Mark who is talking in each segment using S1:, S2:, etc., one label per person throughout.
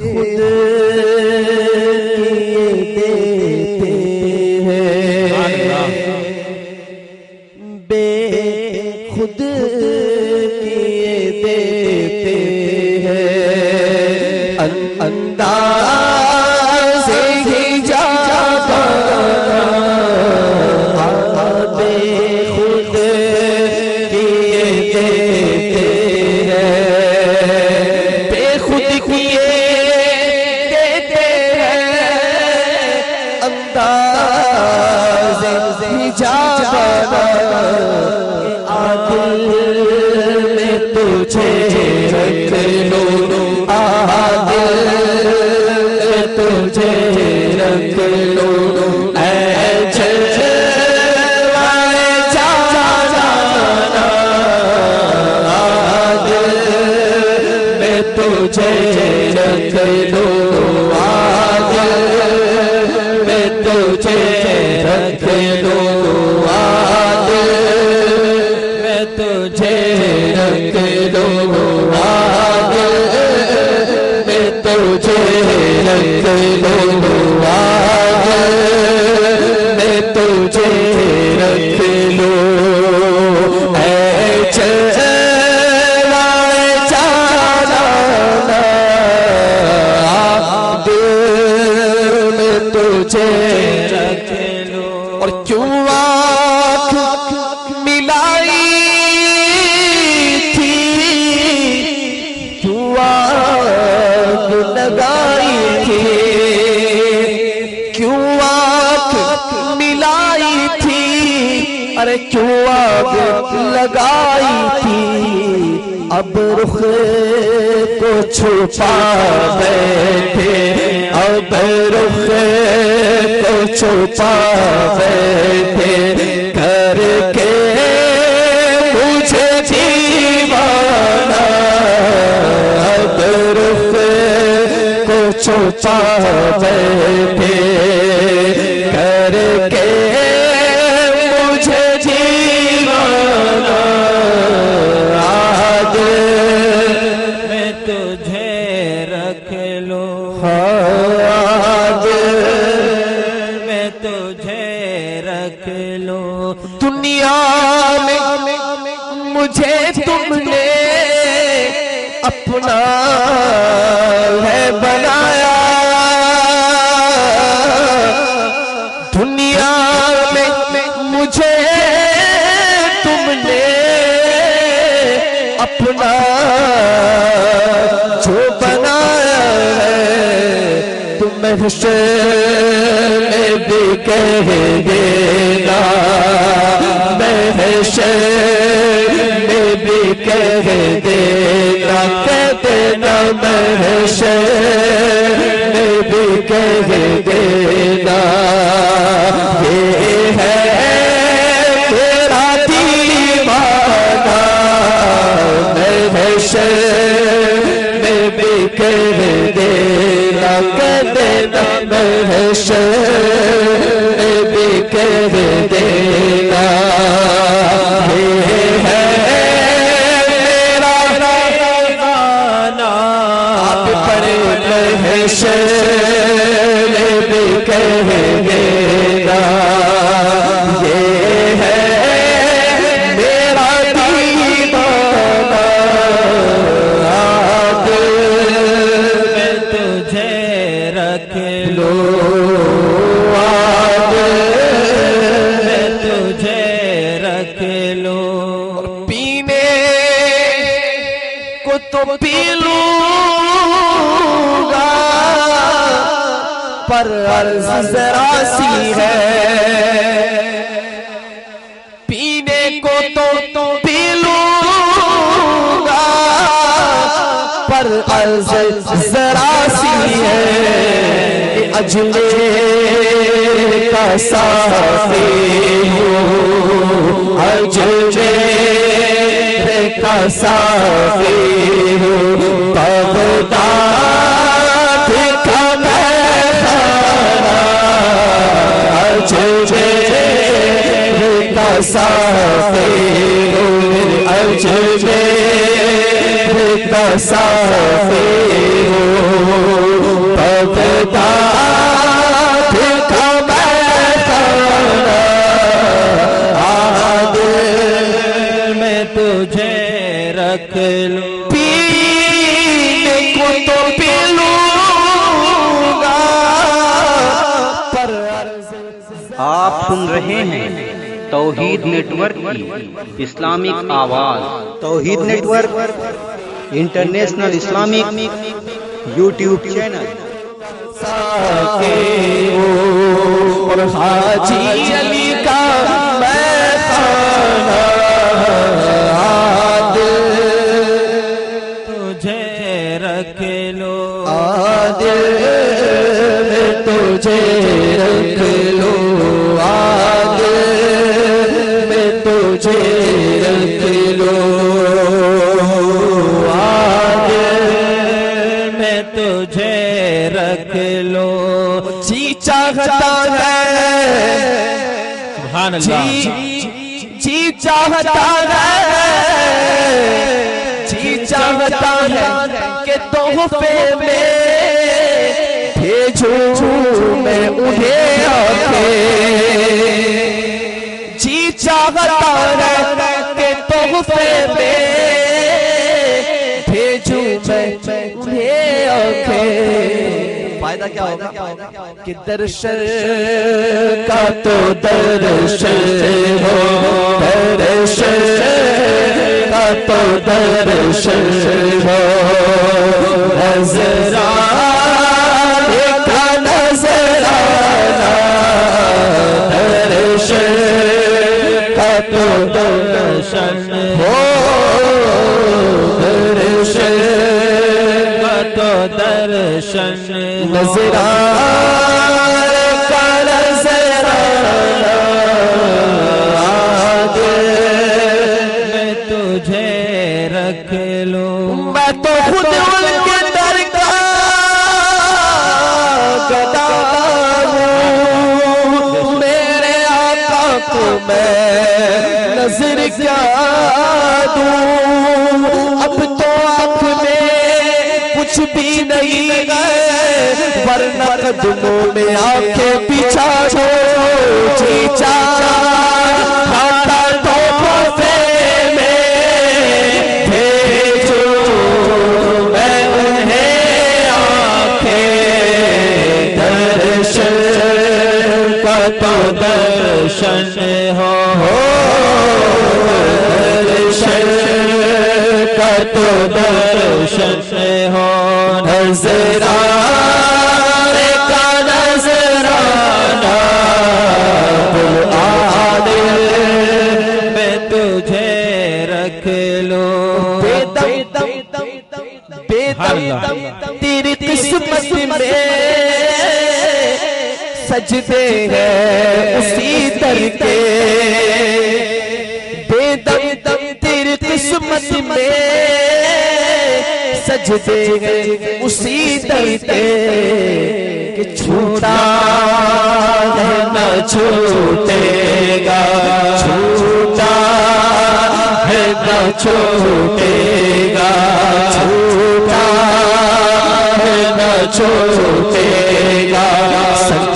S1: खुद देते हैं, बेखुद किए देते हैं, अंदाज़े ही जाता बेखुद किए देते हैं, बेखुद किए देते हैं, अंदाज़े ही जाता आदिल में तुझे रख लो, आदिल में तुझे रख लो, तुझे रख लो, आदिल में तुझे रख लो, आदिल में तुझे रख लो, आदिल में तुझे रख लो, आदिल में तुझे रख लो, तुझे रख लो। और क्यों आँख मिलाई थी, क्यों आँख लगाई थी, क्यों आँख मिलाई थी, अरे क्यों आग लगाई थी, अब रुख को छुपा बैठे, अब रुख को छुपा बैठे, करके मुझे दीवाना, अब रुख को छुपा बैठे, करके मुझे दीवाना, आदिल में तुझे रख लो, दुनिया में मुझे तुमने अपना है बनाया, दुनिया में मुझे तुमने अपना जो बनाया है, तुम महशर में भी कह देना, महशर में भी कह देना, कह देना, महशर में भी कह देना, ये है तेरा दीवाना, महशर में भी कह देना, कह देना, महशर में भी कह देना, ये है मेरा दीवाना, आप बड़े महशर में भी कह देना, ये है मेरा दीवाना, आदिल में तुझे रख लो, आदिल में तुझे रख लो, पीने को तो पी लूंगा, पर अर्ज़ ज़रा सी है, पीने को तो पी लूंगा, पर अर्ज़ ज़रा सी है, अजले का साफ़ी हूँ, अजले का साफ़ी हूँ, बग़दाद का महफ़ाना, अजले का साफ़ी हूँ, अजले का साफ़ी हूँ,
S2: आप सुन रहे हैं तौहीद नेटवर्क की इस्लामिक आवाज़। Tauheed network international Islamic YouTube channel.
S1: और हाजी अली का तुझे रख लो, आदिल में तुझे रख लो, आदिल में तुझे रख लो, आदिल में तुझे रख लो। जी चाहता है, सुभान अल्लाह, जी चाहता है, जी चाहता है कि तोहफे में भेजूं मैं उन्हें आके। जी चाहता है कि तोहफे में भेजूं मैं उन्हें आके। फायदा क्या होगा कि दर्शन का तो दर्शन हो, दर्शन का तो दर्शन हो, नजराने का नजराना, दर्शन का तो दर्शन हो, दर्शन का तो दर्शन नजराने का नजराना, मैं तुझे रख लो। मैं तो खुद उनके दर का गदा हूँ, मेरे आका को मैं नजर क्या दूँ। अब तो आँख में कुछ भी नहीं है, वरना कदमों में आंखें बिछा दो। जी चाहता तोहफे में भेजो मैं उन्हें आंखें। दर्शन का तो दर्शन हो, दर्शन का तो दर्शन हो, नजराने का नजराना, आदिल में तुझे रख लो। बेदम तेरी किस्मत में सजदे हैं उसी दर के। बेदम तेरी किस्मत में सजदे हैं उसी दर के। कि छूटा है न छूटेगा, छूटा है न छूटेगा, छूटा है न छूटेगा।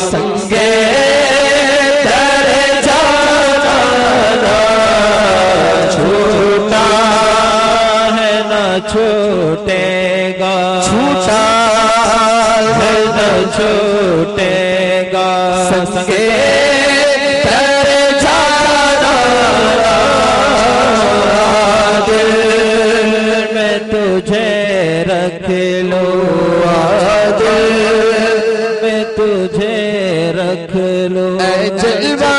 S1: संगे दर जाना, छूटा है न छूटेगा, छूटा है न छूटेगा। संगे दर जाना, दिल में तुझे रख लो, दिल में तुझे रख लो। ऐ जलवा